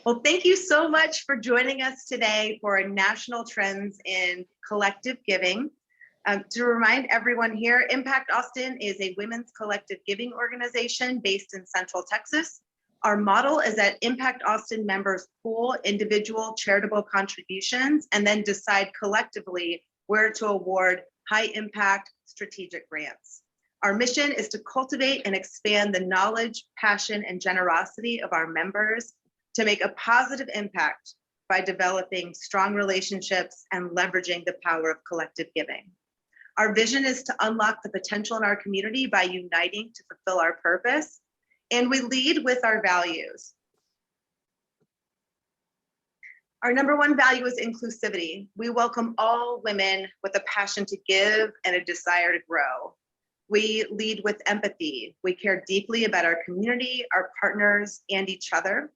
Well, thank you so much for joining us today for National Trends in Collective Giving. To remind everyone here, Impact Austin is a women's collective giving organization based in Central Texas. Our model is that Impact Austin members pool individual charitable contributions and then decide collectively where to award high impact strategic grants. Our mission is to cultivate and expand the knowledge, passion, and generosity of our members to make a positive impact by developing strong relationships and leveraging the power of collective giving. Our vision is to unlock the potential in our community by uniting to fulfill our purpose, and we lead with our values. Our number one value is inclusivity. We welcome all women with a passion to give and a desire to grow. We lead with empathy. We care deeply about our community, our partners, and each other.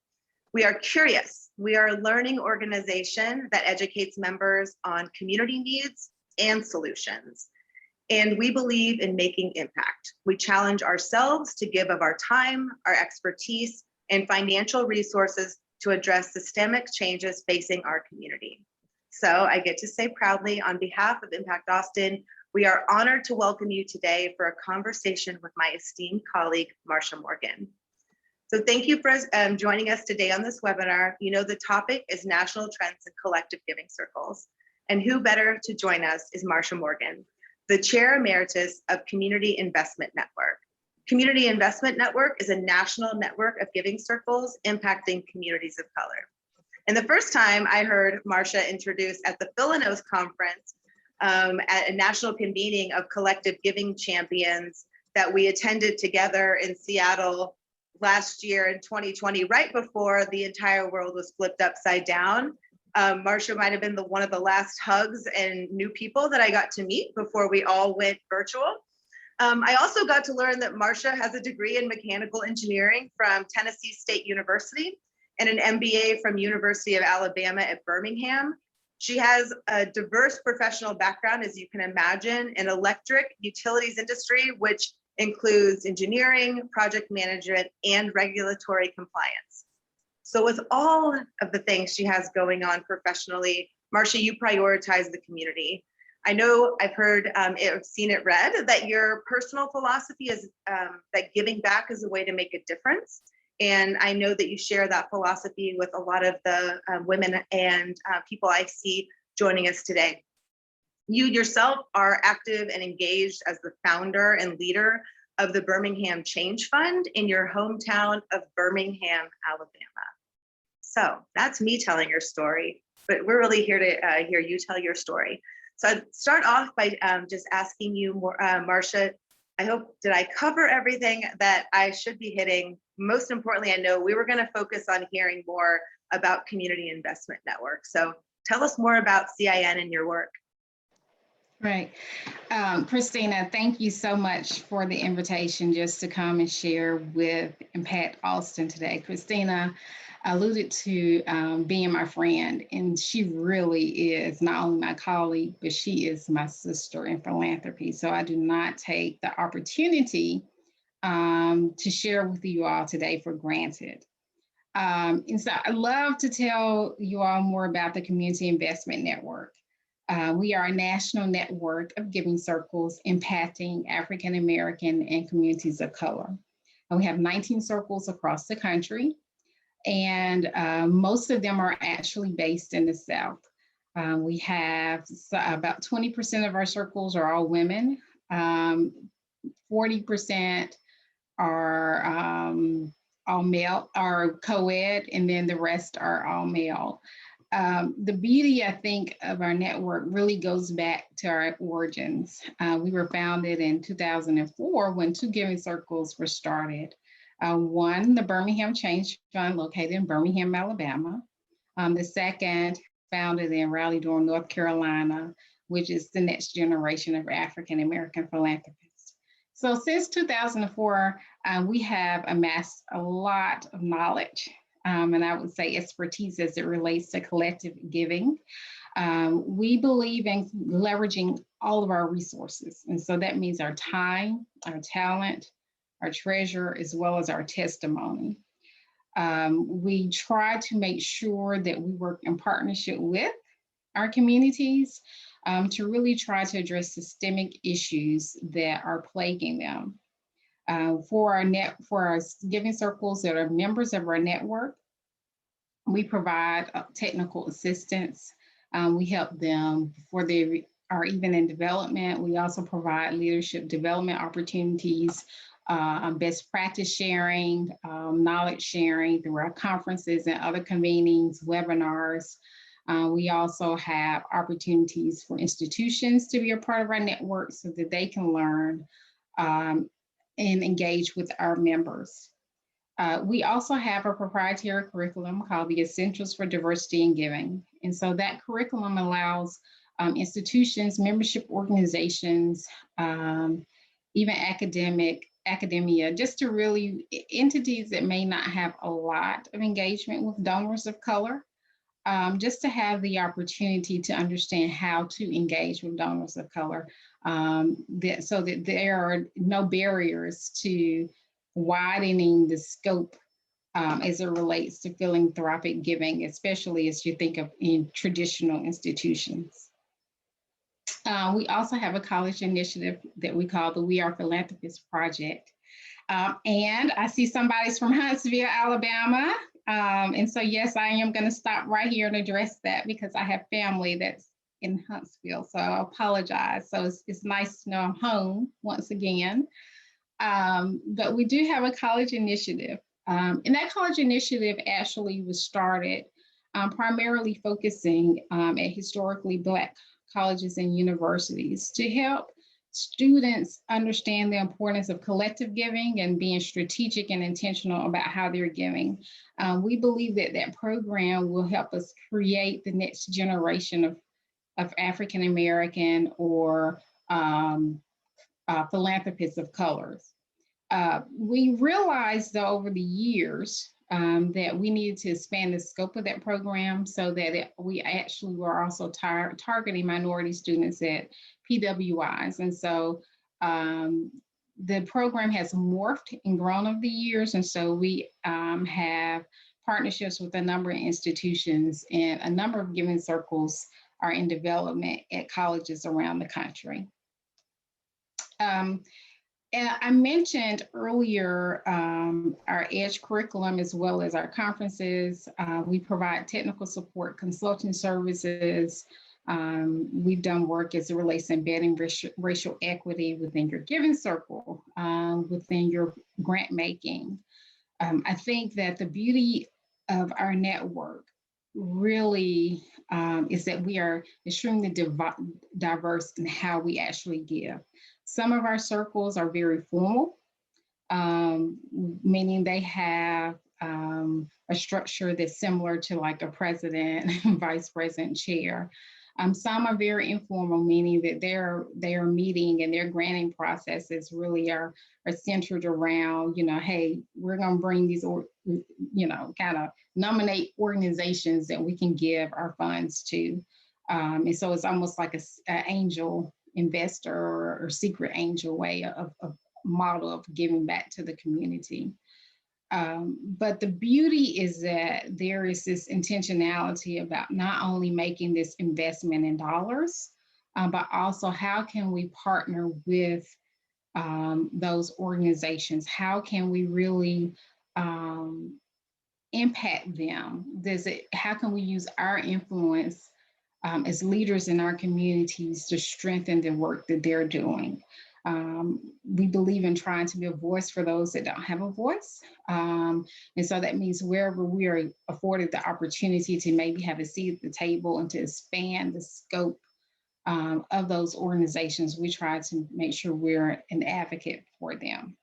We are curious. We are a learning organization that educates members on community needs and solutions. And we believe in making impact. We challenge ourselves to give of our time, our expertise, and financial resources to address systemic changes facing our community. So I get to say proudly, on behalf of Impact Austin, we are honored to welcome you today for a conversation with my esteemed colleague, Marsha Morgan. So thank you for joining us today on this webinar. You know, the topic is National Trends in Collective Giving Circles. And who better to join us is Marsha Morgan, the Chair Emeritus of Community Investment Network. Community Investment Network is a national network of giving circles impacting communities of color. And the first time I heard Marsha introduced at the Philanos Conference at a national convening of collective giving champions that we attended together in Seattle last year in 2020, right before the entire world was flipped upside down. Marsha might have been one of the last hugs and new people that I got to meet before we all went virtual. I also got to learn that Marsha has a degree in mechanical engineering from Tennessee State University and an MBA from University of Alabama at Birmingham. She has a diverse professional background, as you can imagine, in electric utilities industry, which includes engineering, project management, and regulatory compliance. So with all of the things she has going on professionally, Marsha, you prioritize the community. I know I've heard, I've seen it read that your personal philosophy is that giving back is a way to make a difference. And I know that you share that philosophy with a lot of the women and people I see joining us today. You yourself are active and engaged as the founder and leader of the Birmingham Change Fund in your hometown of Birmingham, Alabama. So that's me telling your story, but we're really here to hear you tell your story. So I'd start off by just asking you, Marsha, I hope, did I cover everything that I should be hitting? Most importantly, I know we were going to focus on hearing more about Community Investment Network. So tell us more about CIN and your work. Right. Christina, thank you so much for the invitation just to come and share with Impact Austin today. Christina alluded to being my friend, and she really is not only my colleague, but she is my sister in philanthropy. So I do not take the opportunity to share with you all today for granted. And so I'd love to tell you all more about the Community Investment Network. We are a national network of giving circles impacting African American and communities of color. And we have 19 circles across the country, and most of them are actually based in the South. We have about 20% of our circles are all women, 40% are all male, are co-ed, and then the rest are all male. The beauty, I think, of our network really goes back to our origins. We were founded in 2004 when two giving circles were started. One, the Birmingham Change Fund, located in Birmingham, Alabama. The second, founded in Raleigh-Durham, North Carolina, which is the next generation of African American philanthropists. So since 2004, we have amassed a lot of knowledge, and I would say expertise as it relates to collective giving. We believe in leveraging all of our resources. And so that means our time, our talent, our treasure, as well as our testimony. We try to make sure that we work in partnership with our communities to really try to address systemic issues that are plaguing them. For our giving circles that are members of our network, we provide technical assistance. We help them before they are even in development. We also provide leadership development opportunities, best practice sharing, knowledge sharing through our conferences and other convenings, webinars. We also have opportunities for institutions to be a part of our network so that they can learn and engage with our members. We also have a proprietary curriculum called the Essentials for Diversity in Giving. And so that curriculum allows institutions, membership organizations, even academia, just to really, entities that may not have a lot of engagement with donors of color, just to have the opportunity to understand how to engage with donors of color, so that there are no barriers to widening the scope as it relates to philanthropic giving, especially as you think of in traditional institutions. We also have a college initiative that we call the We Are Philanthropists Project. And I see somebody's from Huntsville, Alabama. And so, yes, I am going to stop right here and address that because I have family that's in Huntsville. So I apologize. So it's nice to know I'm home once again. But we do have a college initiative. And that college initiative actually was started primarily focusing at historically Black colleges and universities to help students understand the importance of collective giving and being strategic and intentional about how they're giving. We believe that that program will help us create the next generation of African American or philanthropists of colors. We realized though over the years that we needed to expand the scope of that program so that we actually were also targeting minority students at PWIs. And so the program has morphed and grown over the years. And so we have partnerships with a number of institutions, and a number of giving circles are in development at colleges around the country. And I mentioned earlier our EDGE curriculum as well as our conferences. We provide technical support, consulting services. We've done work as it relates to embedding racial equity within your giving circle, within your grant making. I think that the beauty of our network really is that we are extremely diverse in how we actually give. Some of our circles are very formal, meaning they have a structure that's similar to like a president, vice president, chair. Some are very informal, meaning that their meeting and their granting processes really are centered around, hey, we're going to bring these, kind of nominate organizations that we can give our funds to. And so it's almost like an angel investor or secret angel way of model of giving back to the community. But the beauty is that there is this intentionality about not only making this investment in dollars, but also how can we partner with those organizations? How can we really impact them? How can we use our influence as leaders in our communities to strengthen the work that they're doing? We believe in trying to be a voice for those that don't have a voice. And so that means wherever we are afforded the opportunity to maybe have a seat at the table and to expand the scope of those organizations, we try to make sure we're an advocate for them.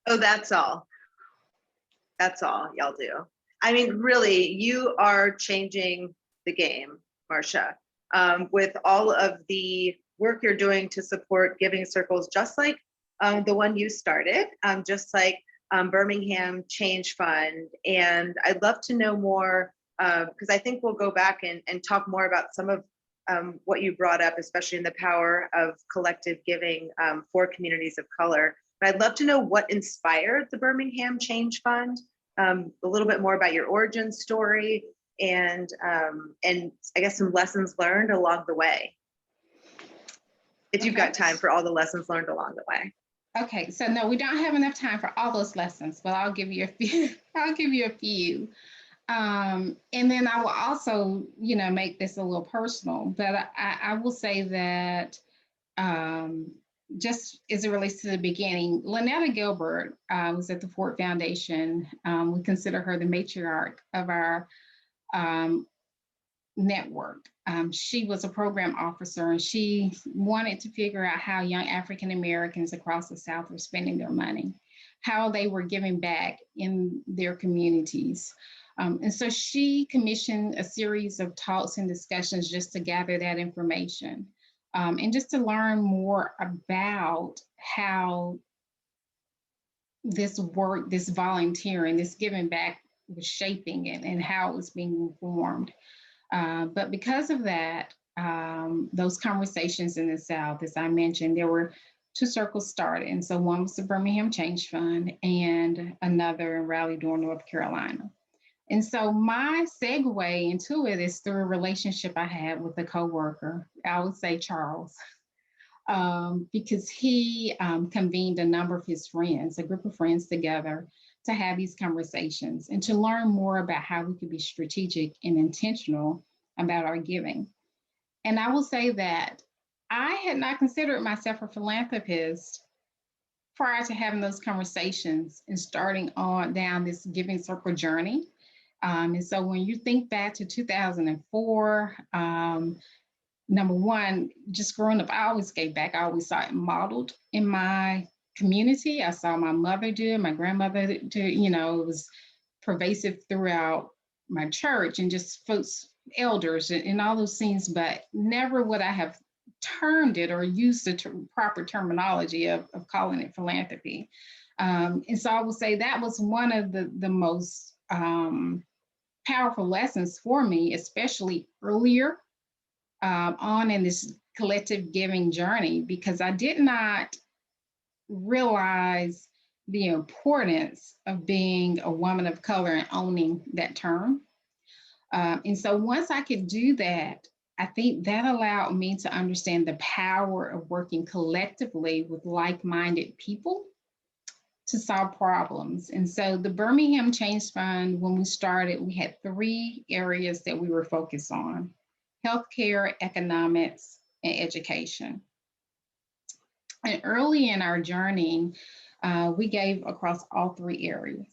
Oh, that's all. That's all y'all do. I mean, really, you are changing the game, Marsha, with all of the work you're doing to support giving circles, just like the one you started, just like Birmingham Change Fund. And I'd love to know more, because I think we'll go back and talk more about some of what you brought up, especially in the power of collective giving for communities of color. But I'd love to know what inspired the Birmingham Change Fund, a little bit more about your origin story, and I guess some lessons learned along the way. If you've got time for all the lessons learned along the way. Okay, so no, we don't have enough time for all those lessons, but I'll give you a few. I'll give you a few. And then I will also, make this a little personal, but I will say that just as it relates to the beginning, Lynetta Gilbert was at the Ford Foundation. We consider her the matriarch of our network. She was a program officer, and she wanted to figure out how young African Americans across the South were spending their money, how they were giving back in their communities. And so she commissioned a series of talks and discussions just to gather that information and just to learn more about how this work, this volunteering, this giving back was shaping it and how it was being formed. But because of that, those conversations in the South, as I mentioned, there were two circles started. And so one was the Birmingham Change Fund and another in Raleigh-Durham, North Carolina. And so my segue into it is through a relationship I had with a coworker, I would say Charles, because he convened a number of his friends, a group of friends together to have these conversations and to learn more about how we could be strategic and intentional about our giving. And I will say that I had not considered myself a philanthropist prior to having those conversations and starting on down this giving circle journey. And so when you think back to 2004, number one, just growing up, I always gave back. I always saw it modeled in my community. I saw my mother do it, my grandmother do it. It was pervasive throughout my church and just folks, elders and all those things, but never would I have termed it or used the proper terminology of calling it philanthropy. And so I would say that was one of the most powerful lessons for me, especially earlier on in this collective giving journey, because I did not realize the importance of being a woman of color and owning that term. And so once I could do that, I think that allowed me to understand the power of working collectively with like-minded people to solve problems. And so the Birmingham Change Fund, when we started, we had 3 areas that we were focused on: healthcare, economics, and education. And early in our journey, we gave across all 3 areas.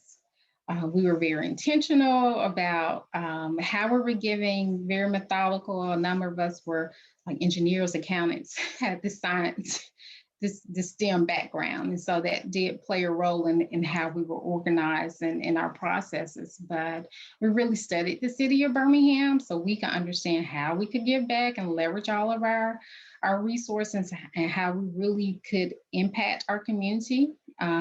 We were very intentional about how we were giving, very methodical. A number of us were like engineers, accountants, had the science, this STEM background. And so that did play a role in how we were organized and in our processes. But we really studied the city of Birmingham so we could understand how we could give back and leverage all of our resources and how we really could impact our community,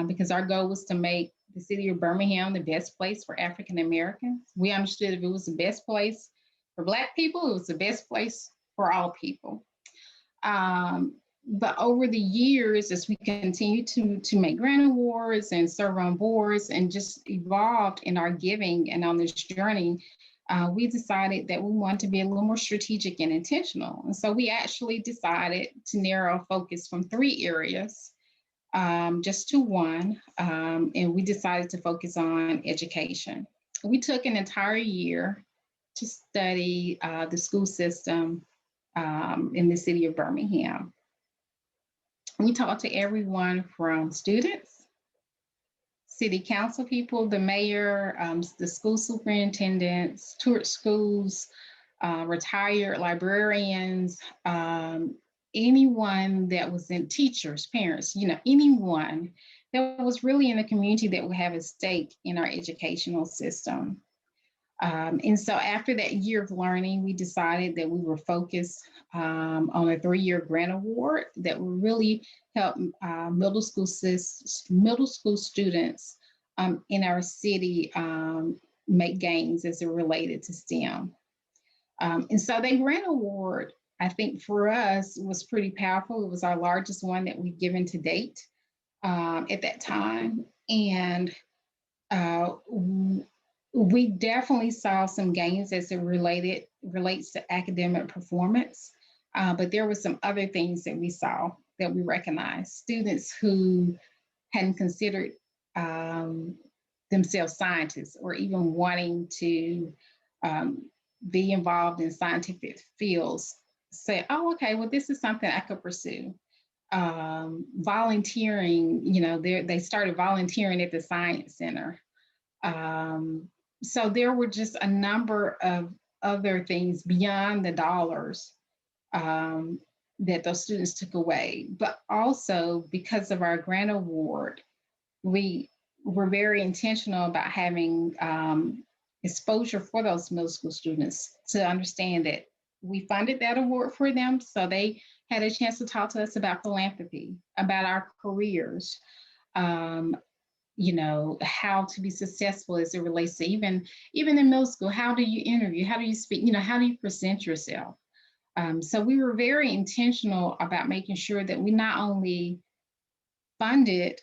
because our goal was to make the city of Birmingham the best place for African Americans. We understood if it was the best place for Black people, it was the best place for all people. But over the years, as we continued to make grant awards and serve on boards and just evolved in our giving and on this journey, we decided that we wanted to be a little more strategic and intentional. And so we actually decided to narrow focus from 3 areas just to 1, and we decided to focus on education. We took an entire year to study the school system in the city of Birmingham. We talked to everyone from students, city council people, the mayor, the school superintendents, toured schools, retired librarians, anyone that was in teachers, parents, anyone that was really in the community that would have a stake in our educational system. And so after that year of learning, we decided that we were focused on a 3-year grant award that would really help middle school students in our city make gains as it related to STEM. And so that grant award I think for us, it was pretty powerful. It was our largest one that we've given to date at that time. And we definitely saw some gains as it relates to academic performance. But there were some other things that we saw that we recognized. Students who hadn't considered themselves scientists or even wanting to be involved in scientific fields say, oh, okay, well, this is something I could pursue. Volunteering, they started volunteering at the Science Center. So there were just a number of other things beyond the dollars that those students took away. But also because of our grant award, we were very intentional about having exposure for those middle school students to understand that we funded that award for them. So they had a chance to talk to us about philanthropy, about our careers, how to be successful as it relates to even in middle school. How do you interview? How do you speak? How do you present yourself? So we were very intentional about making sure that we not only funded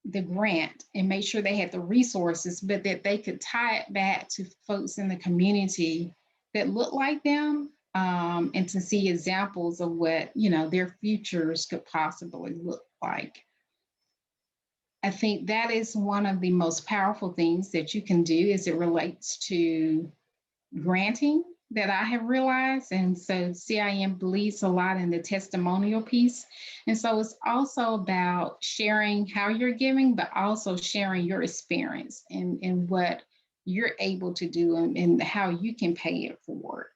the grant and made sure they had the resources, but that they could tie it back to folks in the community that look like them, and to see examples of what, their futures could possibly look like. I think that is one of the most powerful things that you can do as it relates to granting that I have realized. And so CIM believes a lot in the testimonial piece. And so it's also about sharing how you're giving, but also sharing your experience and what you're able to do and how you can pay it forward.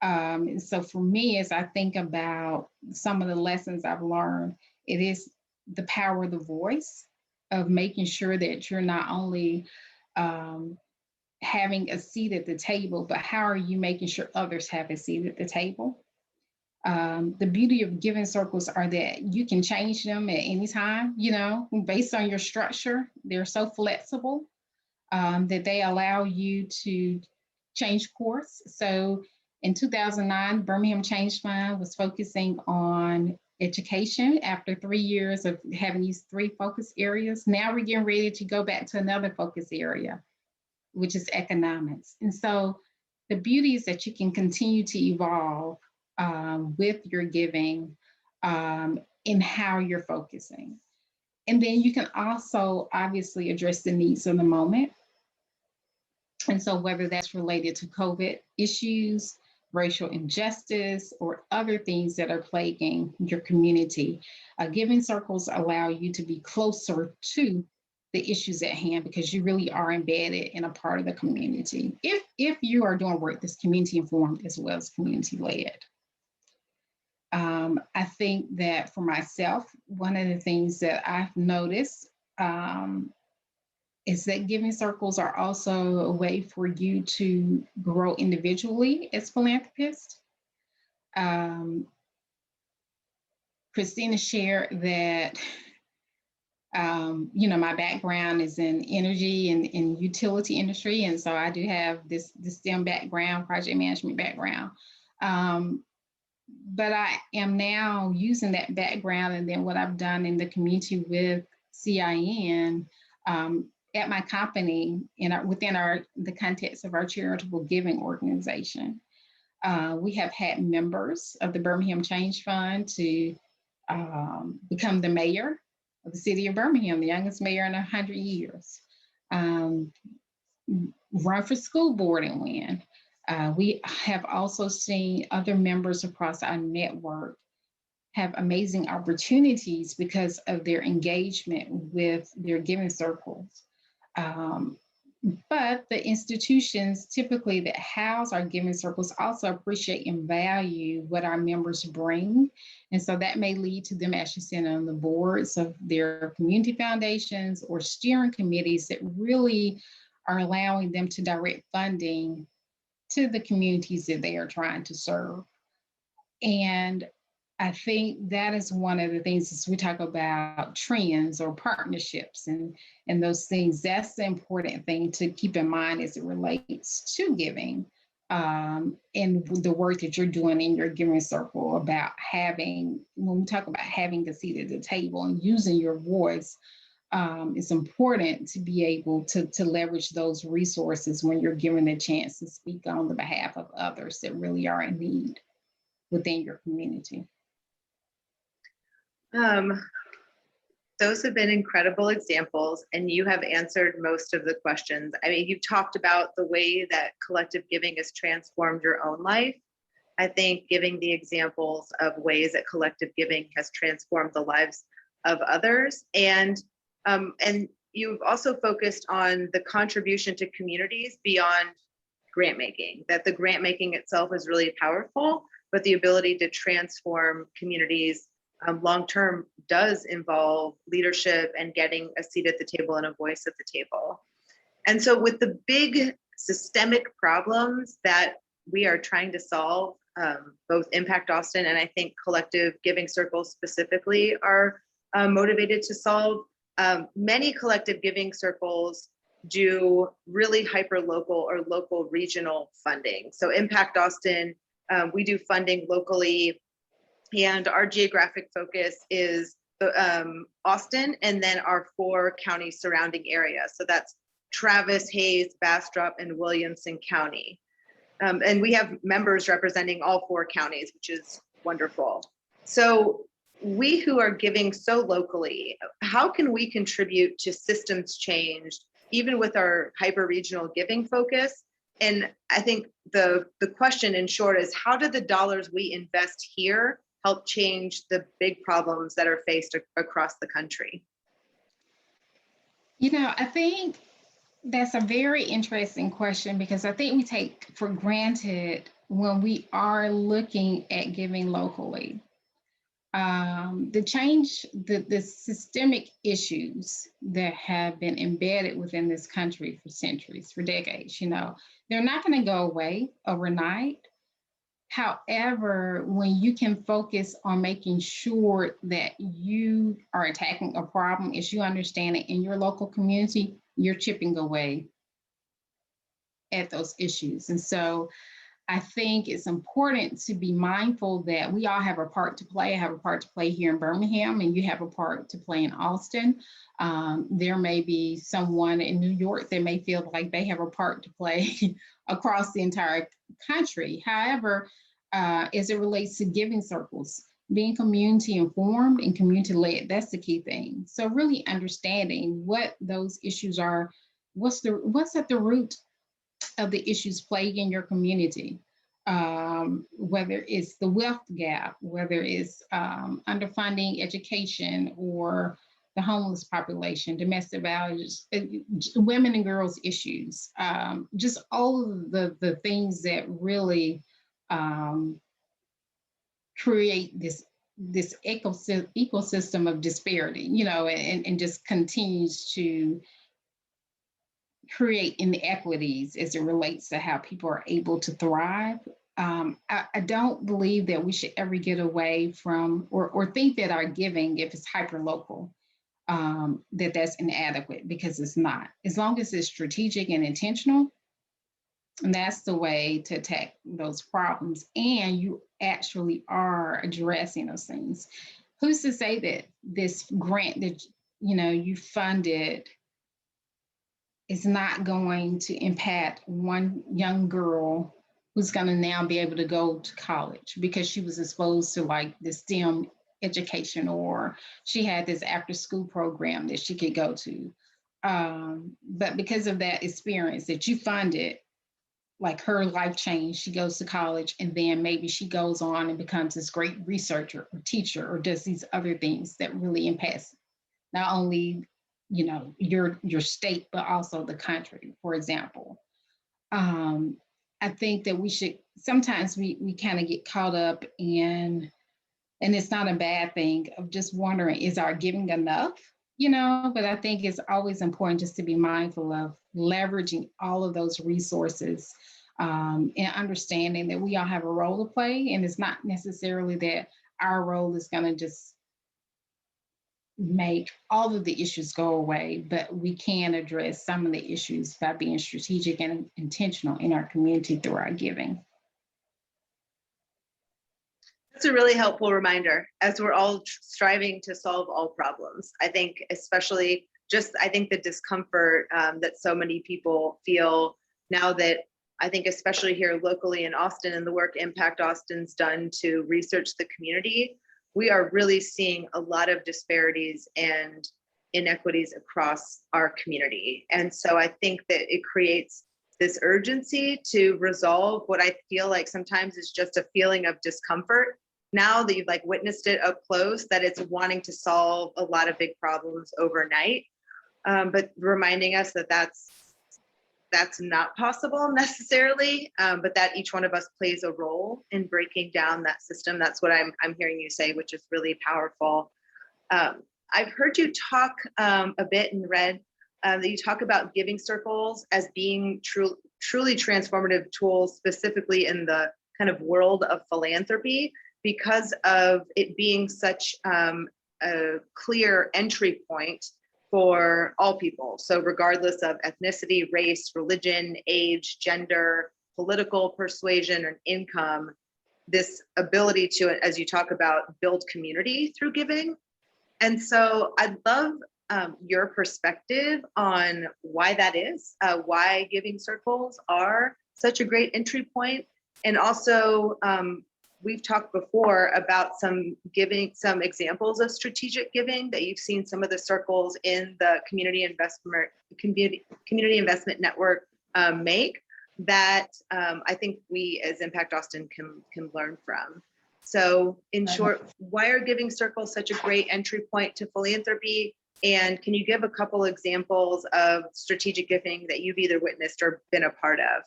And so for me, as I think about some of the lessons I've learned, it is the power of the voice, of making sure that you're not only having a seat at the table, but how are you making sure others have a seat at the table? The beauty of giving circles are that you can change them at any time, based on your structure. They're so flexible that they allow you to change course. So in 2009, Birmingham Change Fund was focusing on education after 3 years of having these 3 focus areas. Now we're getting ready to go back to another focus area, which is economics. And so the beauty is that you can continue to evolve with your giving in how you're focusing. And then you can also obviously address the needs of the moment. And so whether that's related to COVID issues, racial injustice, or other things that are plaguing your community, giving circles allow you to be closer to the issues at hand because you really are embedded in a part of the community. If you are doing work that's community informed as well as community led. I think that for myself, one of the things that I've noticed is that giving circles are also a way for you to grow individually as philanthropists. Christina shared that my background is in energy and in utility industry. And so I do have this STEM background, project management background. But I am now using that background and then what I've done in the community with CIN at my company within the context of our charitable giving organization. We have had members of the Birmingham Change Fund to become the mayor of the city of Birmingham, the youngest mayor in 100 years. Run for school board and win. We have also seen other members across our network have amazing opportunities because of their engagement with their giving circles. But the institutions typically that house our giving circles also appreciate and value what our members bring. And so that may lead to them actually sitting on the boards of their community foundations or steering committees that really are allowing them to direct funding to the communities that they are trying to serve. And I think that is one of the things as we talk about trends or partnerships and those things, that's the important thing to keep in mind as it relates to giving. in the work that you're doing in your giving circle about having, when we talk about having a seat at the table and using your voice, it's important to be able to leverage those resources when you're given a chance to speak on the behalf of others that really are in need within your community. Those have been incredible examples, and you have answered most of the questions. I mean, you've talked about the way that collective giving has transformed your own life. I think giving the examples of ways that collective giving has transformed the lives of others. And you've also focused on the contribution to communities beyond grant making, that the grant making itself is really powerful, but the ability to transform communities long-term does involve leadership and getting a seat at the table and a voice at the table. And so with the big systemic problems that we are trying to solve, both Impact Austin and I think collective giving circles specifically are motivated to solve, many collective giving circles do really hyper-local or local regional funding. So Impact Austin, we do funding locally, and our geographic focus is Austin and then our 4 county surrounding areas. So that's Travis, Hayes, Bastrop, and Williamson County. And we have members representing all 4 counties, which is wonderful. So we who are giving so locally, how can we contribute to systems change, even with our hyper-regional giving focus? And I think the question in short is, how do the dollars we invest here help change the big problems that are faced across the country? You know, I think that's a very interesting question, because I think we take for granted when we are looking at giving locally. The change, the systemic issues that have been embedded within this country for centuries, for decades, you know, they're not going to go away overnight. However, when you can focus on making sure that you are attacking a problem as you understand it in your local community, you're chipping away at those issues. And so I think it's important to be mindful that we all have a part to play. I have a part to play here in Birmingham, and you have a part to play in Austin. There may be someone in New York that may feel like they have a part to play across the entire country. However, as it relates to giving circles, being community informed and community led, that's the key thing. So really understanding what those issues are, what's at the root of the issues plaguing your community, whether it's the wealth gap, whether it's underfunding education or the homeless population, domestic violence, women and girls issues, just all of the things that really create this ecosystem of disparity, you know, and just continues to create inequities as it relates to how people are able to thrive. I don't believe that we should ever get away from or think that our giving, if it's hyper local, that's inadequate, because it's not. As long as it's strategic and intentional, and that's the way to attack those problems, and you actually are addressing those things. Who's to say that this grant that you funded is not going to impact one young girl who's going to now be able to go to college because she was exposed to like the STEM education, or she had this after school program that she could go to. But because of that experience that you funded, like her life changed, she goes to college, and then maybe she goes on and becomes this great researcher or teacher, or does these other things that really impacts not only your state, but also the country, for example. I think that we should, sometimes we kind of get caught up in, and it's not a bad thing, of just wondering, is our giving enough? But I think it's always important just to be mindful of leveraging all of those resources, and understanding that we all have a role to play. And it's not necessarily that our role is going to just make all of the issues go away, but we can address some of the issues by being strategic and intentional in our community through our giving. That's a really helpful reminder as we're all striving to solve all problems. I think especially I think the discomfort that so many people feel now that I think especially here locally in Austin and the work Impact Austin's done to research the community, we are really seeing a lot of disparities and inequities across our community. And so I think that it creates this urgency to resolve what I feel like sometimes is just a feeling of discomfort. Now that you've like witnessed it up close, that it's wanting to solve a lot of big problems overnight, but reminding us that that's not possible necessarily, but that each one of us plays a role in breaking down that system. That's what I'm hearing you say, which is really powerful. I've heard you talk a bit and read that you talk about giving circles as being truly transformative tools, specifically in the kind of world of philanthropy, because of it being such a clear entry point for all people. So regardless of ethnicity, race, religion, age, gender, political persuasion, and income, this ability to, as you talk about, build community through giving. And so I'd love your perspective on why that is, why giving circles are such a great entry point. And also, we've talked before about some examples of strategic giving that you've seen some of the circles in the community investment network make that I think we as Impact Austin can learn from. So in short, why are giving circles such a great entry point to philanthropy? And can you give a couple examples of strategic giving that you've either witnessed or been a part of?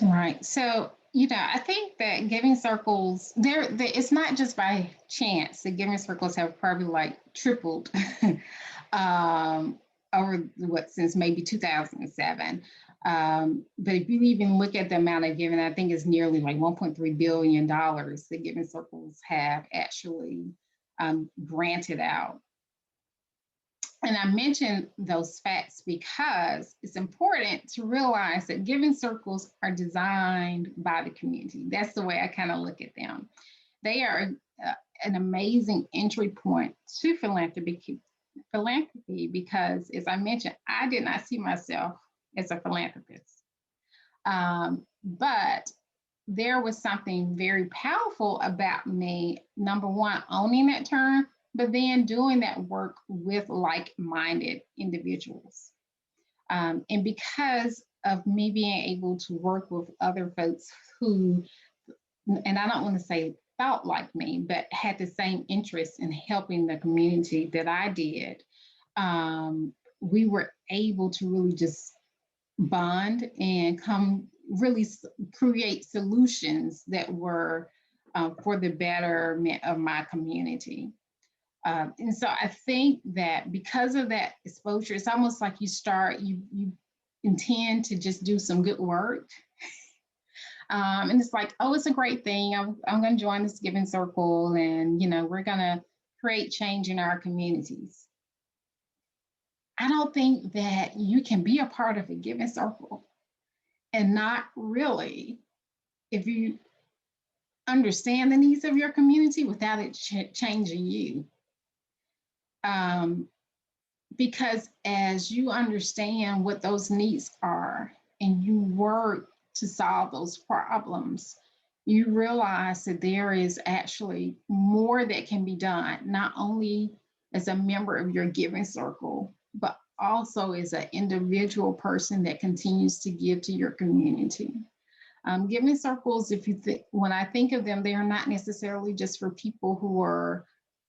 Right. So, I think that giving circles, it's not just by chance that giving circles have probably like tripled over since maybe 2007. But if you even look at the amount of giving, I think it's nearly like $1.3 billion that giving circles have actually granted out. And I mentioned those facts because it's important to realize that giving circles are designed by the community. That's the way I kind of look at them. They are an amazing entry point to philanthropy because, as I mentioned, I did not see myself as a philanthropist. But there was something very powerful about me, number one, owning that term, but then doing that work with like-minded individuals. And because of me being able to work with other folks who, and I don't want to say thought like me, but had the same interest in helping the community that I did, we were able to really just bond and really create solutions that were for the betterment of my community. And so I think that because of that exposure, it's almost like you intend to just do some good work. And it's like, oh, it's a great thing. I'm going to join this giving circle and, we're going to create change in our communities. I don't think that you can be a part of a giving circle and not really, if you understand the needs of your community without it changing you. Because as you understand what those needs are and you work to solve those problems, you realize that there is actually more that can be done, not only as a member of your giving circle, but also as an individual person that continues to give to your community. Giving circles, when I think of them, they are not necessarily just for people who are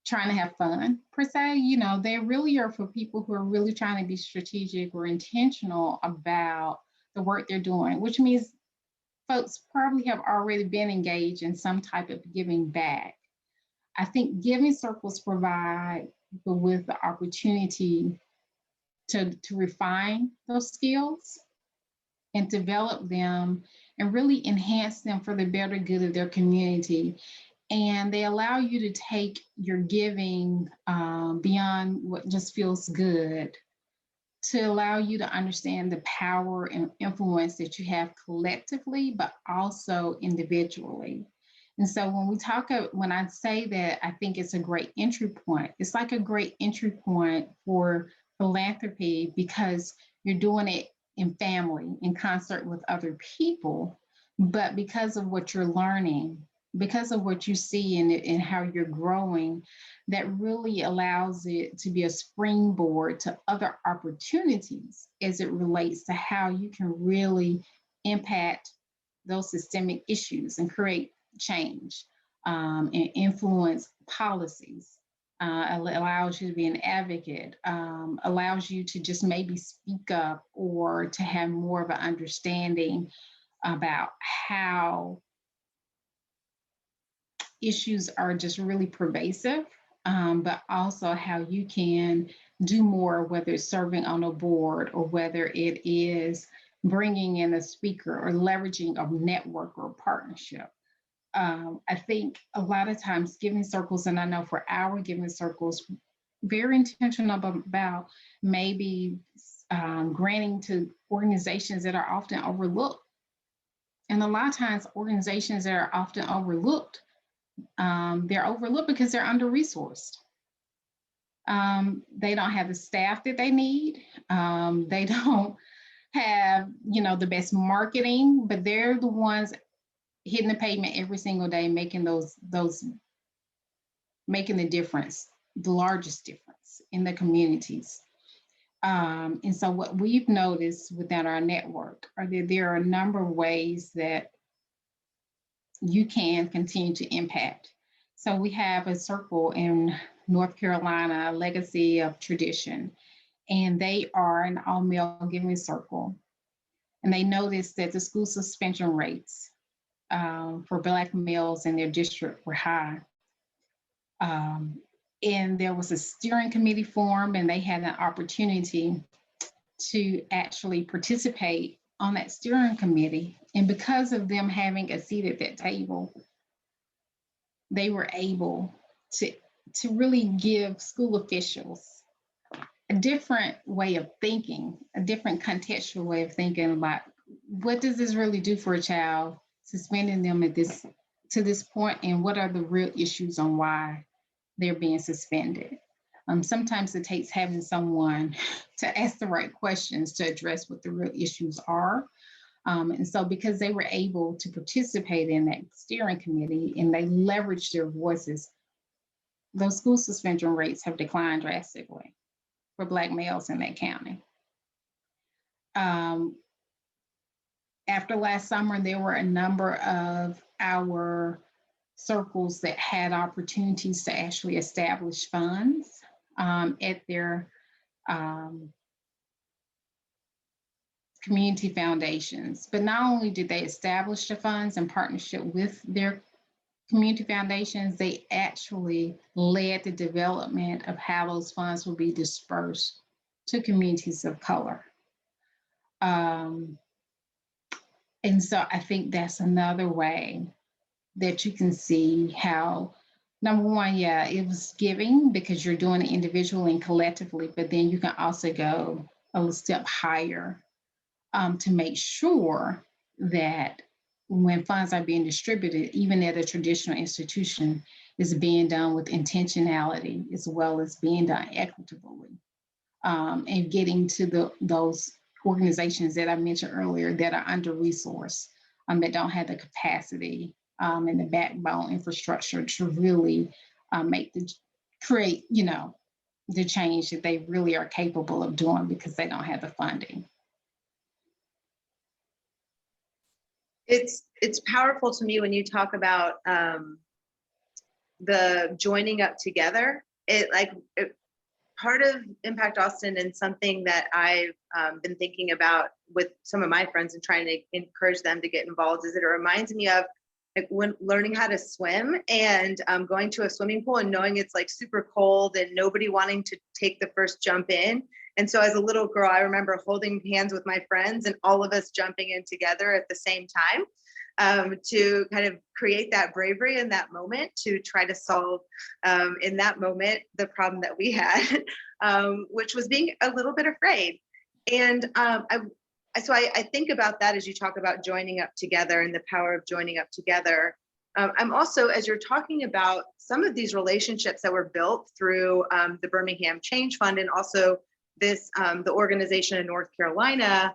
trying to have fun per se. They really are for people who are really trying to be strategic or intentional about the work they're doing, which means folks probably have already been engaged in some type of giving back. I think giving circles provide people with the opportunity to refine those skills and develop them and really enhance them for the better good of their community. And they allow you to take your giving beyond what just feels good, to allow you to understand the power and influence that you have collectively, but also individually. And so when I say that, I think it's a great entry point. It's like a great entry point for philanthropy because you're doing it in family, in concert with other people, but because of what you're learning, because of what you see and how you're growing, that really allows it to be a springboard to other opportunities as it relates to how you can really impact those systemic issues and create change and influence policies. Allows you to be an advocate, allows you to just maybe speak up or to have more of an understanding about how issues are just really pervasive, but also how you can do more, whether it's serving on a board or whether it is bringing in a speaker or leveraging a network or partnership. I think a lot of times giving circles, and I know for our giving circles, very intentional about maybe granting to organizations that are often overlooked. And a lot of times organizations that are often overlooked, they're overlooked because they're under-resourced. They don't have the staff that they need. They don't have, the best marketing, but they're the ones hitting the pavement every single day, making making the difference, the largest difference in the communities. And so what we've noticed within our network are that there are a number of ways that you can continue to impact. So we have a circle in North Carolina, Legacy of Tradition, and they are an all-male giving circle. And they noticed that the school suspension rates for Black males in their district were high. And there was a steering committee formed, and they had an opportunity to actually participate on that steering committee. And because of them having a seat at that table, they were able to really give school officials a different way of thinking, a different contextual way of thinking about what does this really do for a child, suspending them to this point, and what are the real issues on why they're being suspended. Sometimes it takes having someone to ask the right questions to address what the real issues are. And so because they were able to participate in that steering committee and they leveraged their voices, those school suspension rates have declined drastically for Black males in that county. After last summer, there were a number of our circles that had opportunities to actually establish funds at their community foundations. But not only did they establish the funds in partnership with their community foundations, they actually led the development of how those funds will be dispersed to communities of color. And so I think that's another way that you can see how, number one, yeah, it was giving because you're doing it individually and collectively, but then you can also go a step higher to make sure that when funds are being distributed, even at a traditional institution, is being done with intentionality as well as being done equitably, and getting to those organizations that I mentioned earlier that are under-resourced, that don't have the capacity and the backbone infrastructure to really create, the change that they really are capable of doing because they don't have the funding. It's powerful to me when you talk about the joining up together. Part of Impact Austin and something that I've been thinking about with some of my friends and trying to encourage them to get involved is that it reminds me of when learning how to swim and going to a swimming pool and knowing it's like super cold and nobody wanting to take the first jump in. And so as a little girl, I remember holding hands with my friends and all of us jumping in together at the same time. to kind of create that bravery in that moment to try to solve in that moment the problem that we had, which was being a little bit afraid. And so I think about that as you talk about joining up together and the power of joining up together. I'm also, as you're talking about some of these relationships that were built through the Birmingham Change Fund and also this, the organization in North Carolina,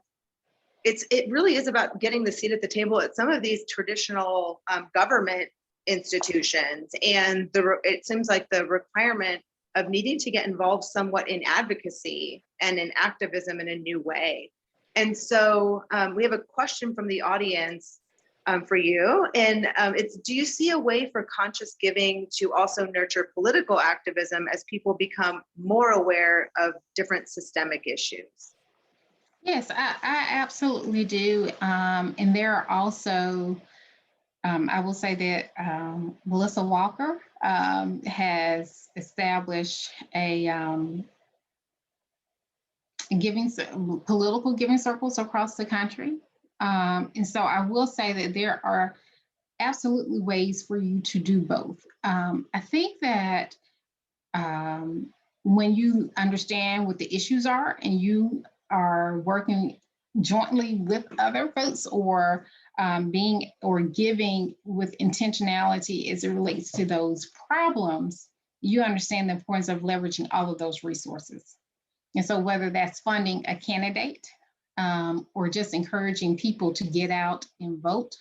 it really is about getting the seat at the table at some of these traditional government institutions. And it seems like the requirement of needing to get involved somewhat in advocacy and in activism in a new way. And so we have a question from the audience for you. And it's, do you see a way for conscious giving to also nurture political activism as people become more aware of different systemic issues? Yes, I absolutely do. And there are also, I will say that Melissa Walker has established a political giving circles across the country. And so I will say that there are absolutely ways for you to do both. I think that when you understand what the issues are and you are working jointly with other folks or being or giving with intentionality as it relates to those problems, you understand the importance of leveraging all of those resources. And so whether that's funding a candidate or just encouraging people to get out and vote,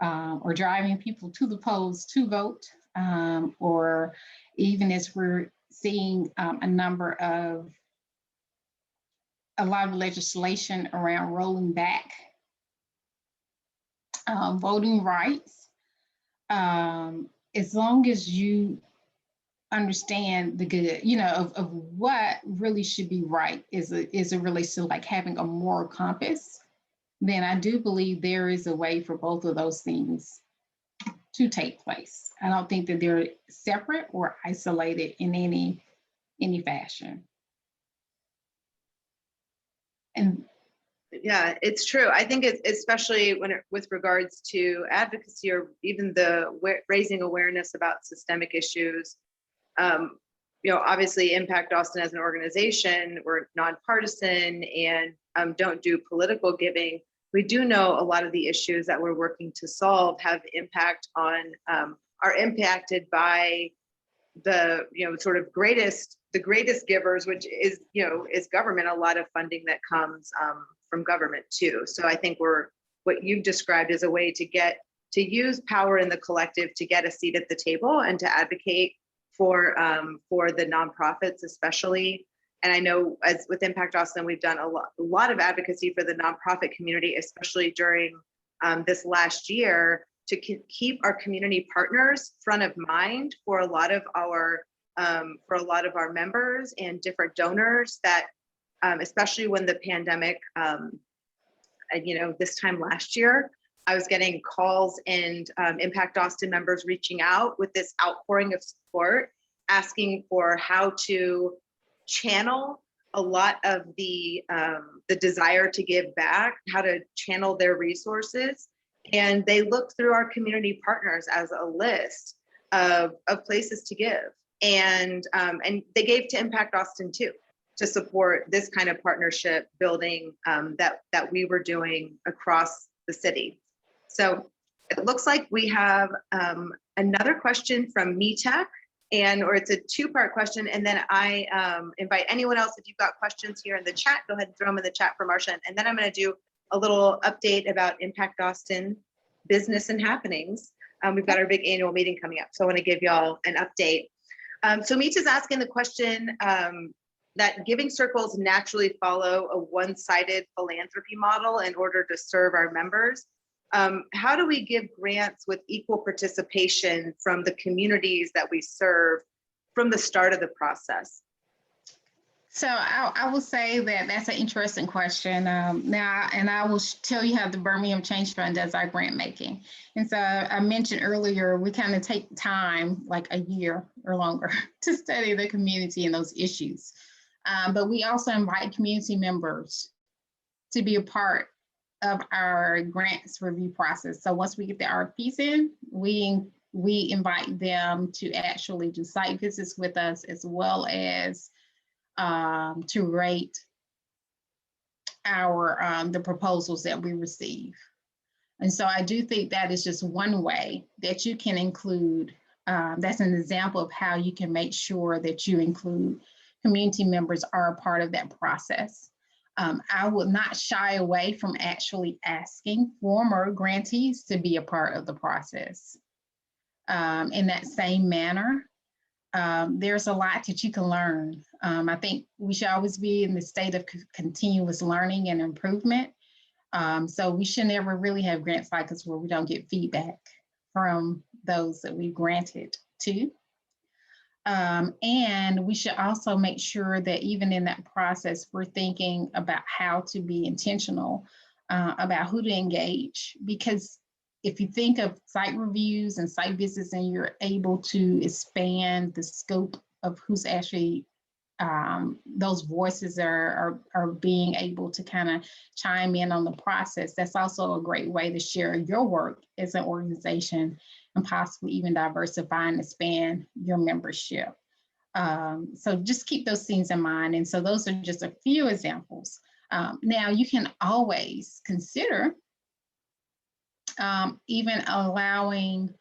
or driving people to the polls to vote, or even as we're seeing a lot of legislation around rolling back voting rights, as long as you understand the good, of what really should be right is it relates to like having a moral compass, then I do believe there is a way for both of those things to take place. I don't think that they're separate or isolated in any fashion. And yeah, it's true. I think it's especially with regards to advocacy or even the raising awareness about systemic issues. Obviously Impact Austin as an organization, we're nonpartisan and don't do political giving. We do know a lot of the issues that we're working to solve have impact on, are impacted by the sort of the greatest givers, which is government. A lot of funding that comes from government too. So I think what you've described is a way to use power in the collective to get a seat at the table and to advocate for the nonprofits especially. And I know as with Impact Austin, we've done a lot of advocacy for the nonprofit community, especially during this last year, to keep our community partners front of mind for a lot of our members and different donors that, especially when the pandemic, this time last year, I was getting calls and Impact Austin members reaching out with this outpouring of support, asking for how to channel a lot of the desire to give back, how to channel their resources. And they looked through our community partners as a list of places to give. And they gave to Impact Austin too, to support this kind of partnership building that we were doing across the city. So it looks like we have another question from MeTech, or it's a two-part question. And then I invite anyone else, if you've got questions here in the chat, go ahead and throw them in the chat for Marsha. And then I'm going to do a little update about Impact Austin business and happenings. We've got our big annual meeting coming up, so I want to give y'all an update. So Meet is asking the question that giving circles naturally follow a one-sided philanthropy model in order to serve our members. How do we give grants with equal participation from the communities that we serve from the start of the process? So I will say that that's an interesting question. Now, and I will tell you how the Birmingham Change Fund does our grant making. And so I mentioned earlier, we kind of take time, like a year or longer, to study the community and those issues. But we also invite community members to be a part of our grants review process. So once we get the RFPs in, we invite them to actually do site visits with us, as well as to rate our the proposals that we receive. And so I do think that is just one way that you can include, that's an example of how you can make sure that you include community members are a part of that process. I would not shy away from actually asking former grantees to be a part of the process. In that same manner, there's a lot that you can learn. I think we should always be in the state of continuous learning and improvement. So we should never really have grant cycles where we don't get feedback from those that we granted to. And we should also make sure that even in that process, we're thinking about how to be intentional about who to engage. Because if you think of site reviews and site visits, and you're able to expand the scope of who's actually those voices are being able to kind of chime in on the process, that's also a great way to share your work as an organization and possibly even diversify and expand your membership. So just keep those things in mind. And so those are just a few examples. Now you can always consider even allowing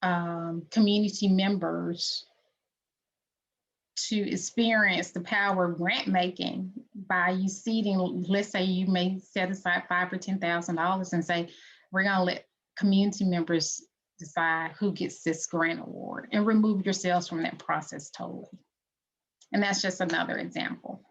community members to experience the power of grant making by you seeding. Let's say you may set aside $5,000 or $10,000 and say, we're going to let community members decide who gets this grant award, and remove yourselves from that process totally. And that's just another example.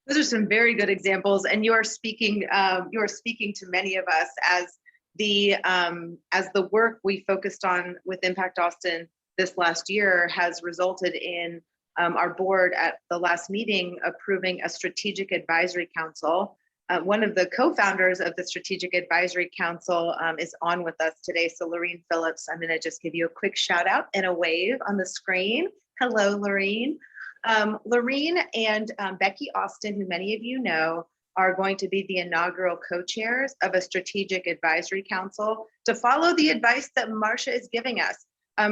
Those are some very good examples, and you are speaking to many of us as the work we focused on with Impact Austin this last year has resulted in our board at the last meeting approving a strategic advisory council. One of the co-founders of the Strategic Advisory Council is on with us today. So Lorene Phillips, I'm gonna just give you a quick shout out and a wave on the screen. Hello, Lorene. Lorene and Becky Austin, who many of you know, are going to be the inaugural co-chairs of a Strategic Advisory Council to follow the advice that Marsha is giving us,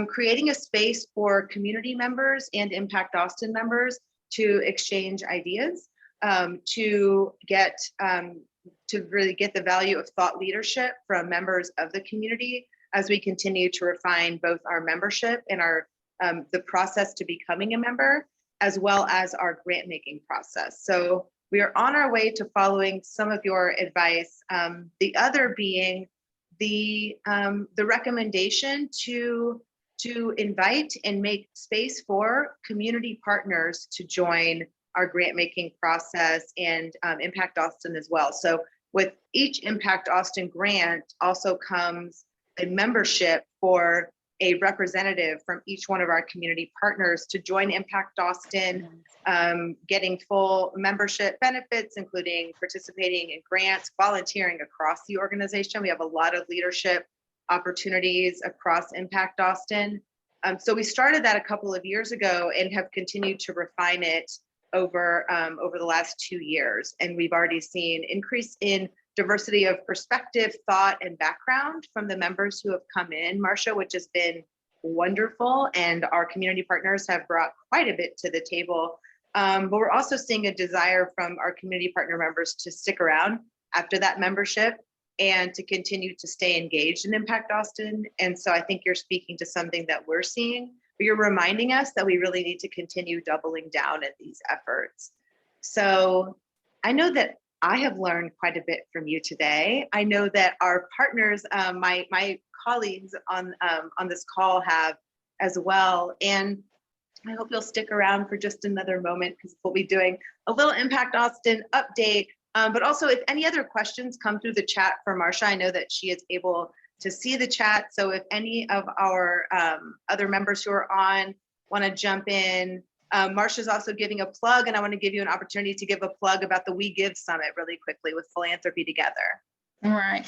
creating a space for community members and Impact Austin members to exchange ideas, to really get the value of thought leadership from members of the community as we continue to refine both our membership and our the process to becoming a member, as well as our grant making process. So we are on our way to following some of your advice. The other being the recommendation to invite and make space for community partners to join our grant making process and Impact Austin as well. So with each Impact Austin grant also comes a membership for a representative from each one of our community partners to join Impact Austin, getting full membership benefits, including participating in grants, volunteering across the organization. We have a lot of leadership opportunities across Impact Austin. So we started that a couple of years ago and have continued to refine it over the last 2 years. And we've already seen increase in diversity of perspective, thought, and background from the members who have come in, Marsha, which has been wonderful. And our community partners have brought quite a bit to the table. But we're also seeing a desire from our community partner members to stick around after that membership and to continue to stay engaged in Impact Austin. And so I think you're speaking to something that we're seeing, but you're reminding us that we really need to continue doubling down at these efforts. So I know that I have learned quite a bit from you today. I know that our partners, my colleagues on this call have as well. And I hope you'll stick around for just another moment, because we'll be doing a little Impact Austin update. But also, if any other questions come through the chat for Marsha, I know that she is able to see the chat. So if any of our other members who are on want to jump in, Marsha's also giving a plug, and I want to give you an opportunity to give a plug about the We Give Summit really quickly with Philanthropy Together. All right.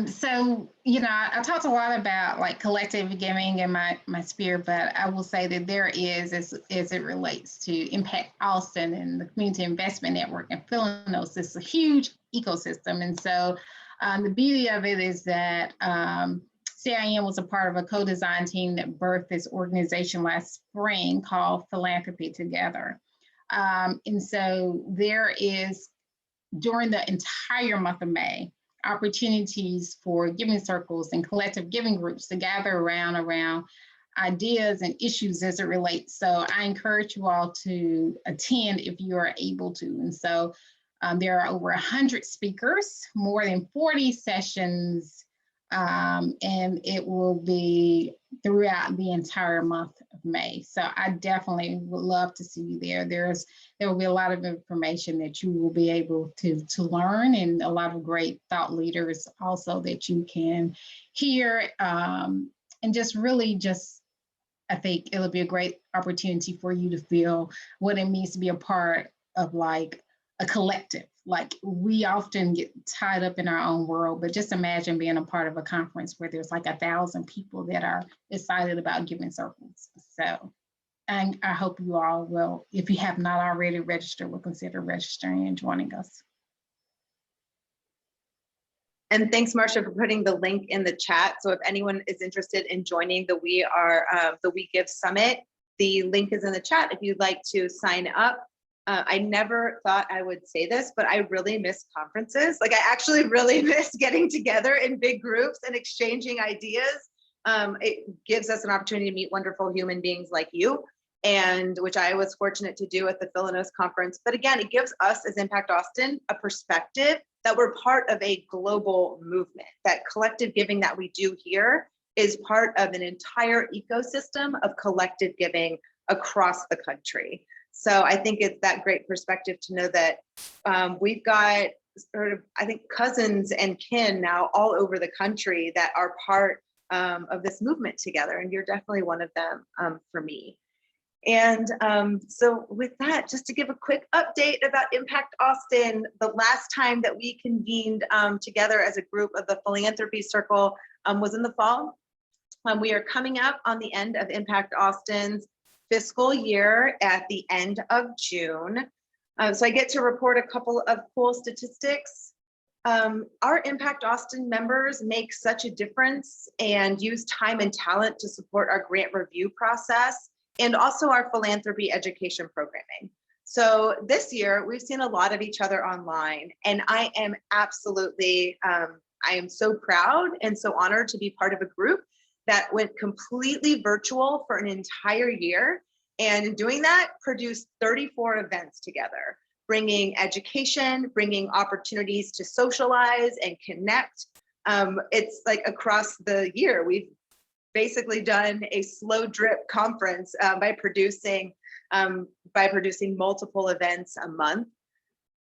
So, I talked a lot about like collective giving in my sphere, but I will say that there is, as it relates to Impact Austin and the Community Investment Network and Philanos, it's a huge ecosystem. And so the beauty of it is that CIM was a part of a co-design team that birthed this organization last spring called Philanthropy Together. And so there is, during the entire month of May, opportunities for giving circles and collective giving groups to gather around ideas and issues as it relates. So I encourage you all to attend if you are able to. And so there are over 100 speakers, more than 40 sessions, and it will be throughout the entire month of May. So I definitely would love to see you there. There will be a lot of information that you will be able to learn, and a lot of great thought leaders also that you can hear, and I think it'll be a great opportunity for you to feel what it means to be a part of like a collective. Like we often get tied up in our own world, but just imagine being a part of a conference where there's like 1,000 people that are excited about giving circles. So, and I hope you all will, if you have not already registered, will consider registering and joining us. And thanks, Marsha, for putting the link in the chat. So if anyone is interested in joining the We Give Summit, the link is in the chat if you'd like to sign up. I never thought I would say this, but I really miss conferences. Like I actually really miss getting together in big groups and exchanging ideas. It gives us an opportunity to meet wonderful human beings like you, and which I was fortunate to do at the Philanos conference. But again, it gives us as Impact Austin a perspective that we're part of a global movement, that collective giving that we do here is part of an entire ecosystem of collective giving across the country. So I think it's that great perspective to know that we've got sort of, I think, cousins and kin now all over the country that are part of this movement together. And you're definitely one of them for me. And so with that, just to give a quick update about Impact Austin, the last time that we convened together as a group of the Philanthropy Circle was in the fall. We are coming up on the end of Impact Austin's fiscal year at the end of June. So I get to report a couple of cool statistics. Our Impact Austin members make such a difference and use time and talent to support our grant review process and also our philanthropy education programming. So this year we've seen a lot of each other online, and I am absolutely, I am so proud and so honored to be part of a group that went completely virtual for an entire year, and in doing that, produced 34 events together, bringing education, bringing opportunities to socialize and connect. It's like across the year, we've basically done a slow drip conference by producing multiple events a month.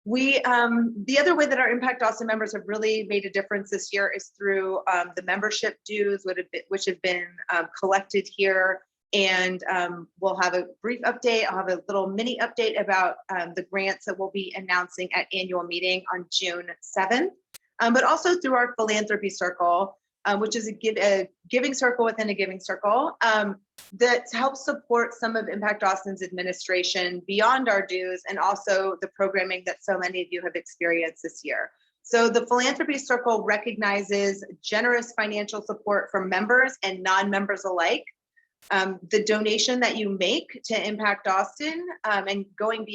The other way that our Impact Austin members have really made a difference this year is through the membership dues, which have been collected here. And we'll have a brief update. I'll have a little mini update about the grants that we'll be announcing at annual meeting on June 7th, but also through our philanthropy circle, which is a giving circle within a giving circle that helps support some of Impact Austin's administration beyond our dues, and also the programming that so many of you have experienced this year. So the Philanthropy Circle recognizes generous financial support from members and non-members alike. The donation that you make to Impact Austin and going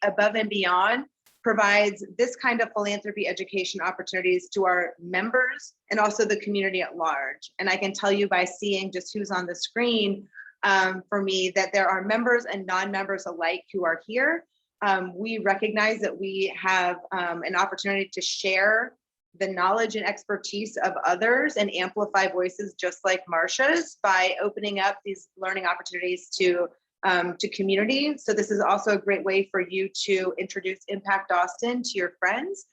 above and beyond provides this kind of philanthropy education opportunities to our members and also the community at large. And I can tell you by seeing just who's on the screen for me that there are members and non-members alike who are here. We recognize that we have an opportunity to share the knowledge and expertise of others and amplify voices just like Marsha's by opening up these learning opportunities to community. So this is also a great way for you to introduce Impact Austin to your friends,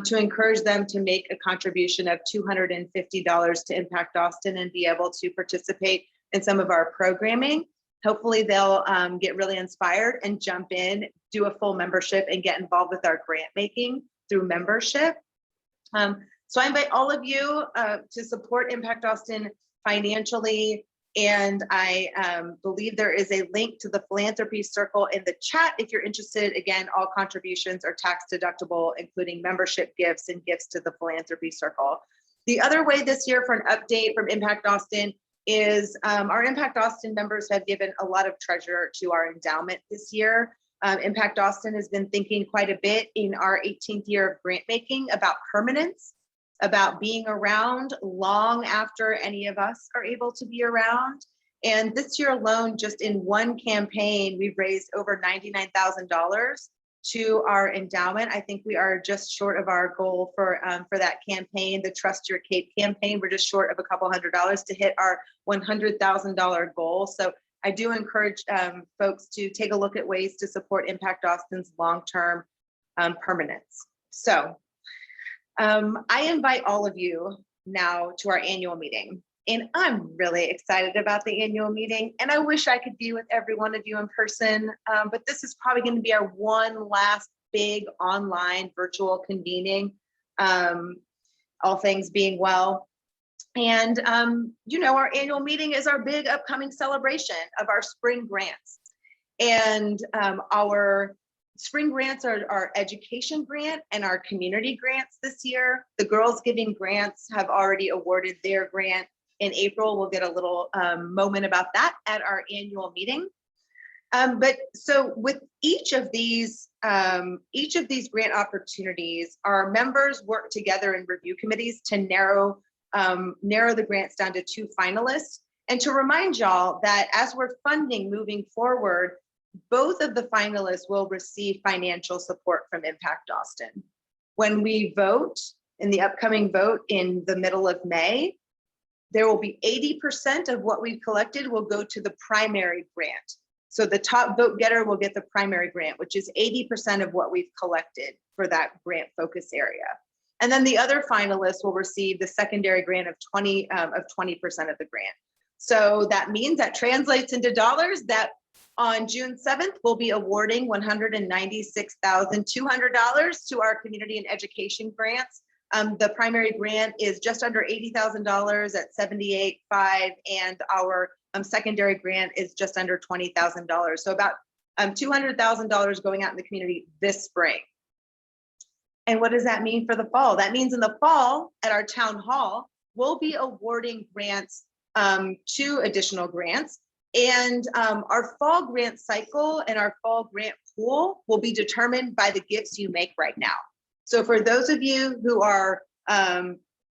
to encourage them to make a contribution of $250 to Impact Austin and be able to participate in some of our programming. Hopefully they'll get really inspired and jump in, do a full membership and get involved with our grant making through membership. So I invite all of you to support Impact Austin financially. And I believe there is a link to the philanthropy circle in the chat if you're interested. Again, all contributions are tax deductible, including membership gifts and gifts to the philanthropy circle. The other way this year for an update from Impact Austin is our Impact Austin members have given a lot of treasure to our endowment this year. Impact Austin has been thinking quite a bit in our 18th year of grant making about permanence, about being around long after any of us are able to be around. And this year alone, just in one campaign, we've raised over $99,000 to our endowment. I think we are just short of our goal for that campaign, the Trust Your Cape campaign. We're just short of a couple $100 to hit our $100,000 goal. So I do encourage folks to take a look at ways to support Impact Austin's long-term permanence. So I invite all of you now to our annual meeting. And I'm really excited about the annual meeting. And I wish I could be with every one of you in person, but this is probably going to be our one last big online virtual convening, all things being well. And, you know, our annual meeting is our big upcoming celebration of our spring grants. And our spring grants are our education grant and our community grants this year. The Girls Giving Grants have already awarded their grant. In April, we'll get a little moment about that at our annual meeting. But so with each of these grant opportunities, our members work together in review committees to narrow the grants down to 2 finalists. And to remind y'all that as we're funding moving forward, both of the finalists will receive financial support from Impact Austin. When we vote in the upcoming vote in the middle of May, there will be 80% of what we've collected will go to the primary grant. So the top vote getter will get the primary grant, which is 80% of what we've collected for that grant focus area. And then the other finalists will receive the secondary grant of 20% of the grant. So that means that translates into dollars that on June 7th, we'll be awarding $196,200 to our community and education grants. The primary grant is just under $80,000 at $78,500, and our secondary grant is just under $20,000. So about $200,000 going out in the community this spring. And what does that mean for the fall? That means in the fall at our town hall, we'll be awarding grants, 2 additional grants. And our fall grant cycle and our fall grant pool will be determined by the gifts you make right now. So for those of you who are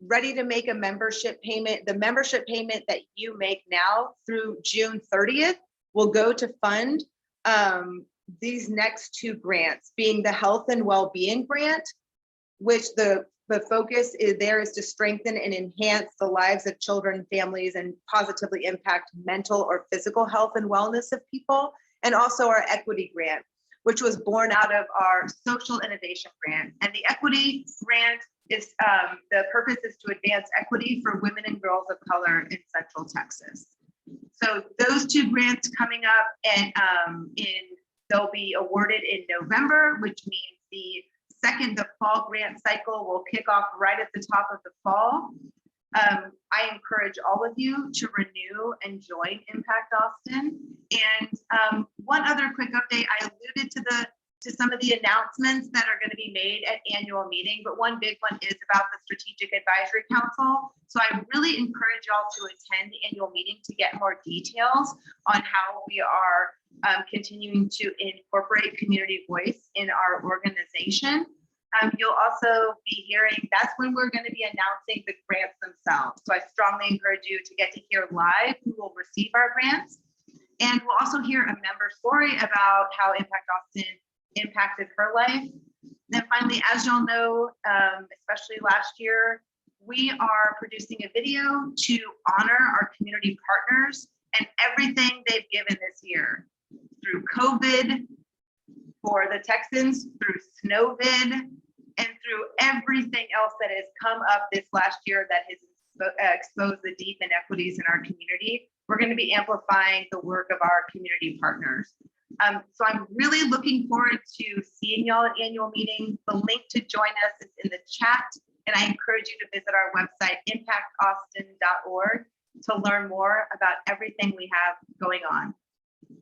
ready to make a membership payment, the membership payment that you make now through June 30th will go to fund these next 2 grants, being the health and well-being grant, which the focus is to strengthen and enhance the lives of children, families, and positively impact mental or physical health and wellness of people, and also our equity grant, which was born out of our social innovation grant. And the equity grant is, the purpose is to advance equity for women and girls of color in Central Texas. So those 2 grants coming up, and they'll be awarded in November, which means the fall grant cycle will kick off right at the top of the fall. I encourage all of you to renew and join Impact Austin. And one other quick update, I alluded to some of the announcements that are going to be made at annual meeting, but one big one is about the Strategic Advisory Council. So I really encourage y'all to attend the annual meeting to get more details on how we are continuing to incorporate community voice in our organization. You'll also be hearing, that's when we're going to be announcing the grants themselves. So I strongly encourage you to get to hear live who will receive our grants. And we'll also hear a member story about how Impact Austin impacted her life. And finally, as you'll know, especially last year, we are producing a video to honor our community partners and everything they've given this year through COVID, for the Texans, through Snowvid, and through everything else that has come up this last year that has exposed the deep inequities in our community. We're going to be amplifying the work of our community partners. So I'm really looking forward to seeing y'all at annual meeting. The link to join us is in the chat, And I encourage you to visit our website, impactaustin.org, to learn more about everything we have going on.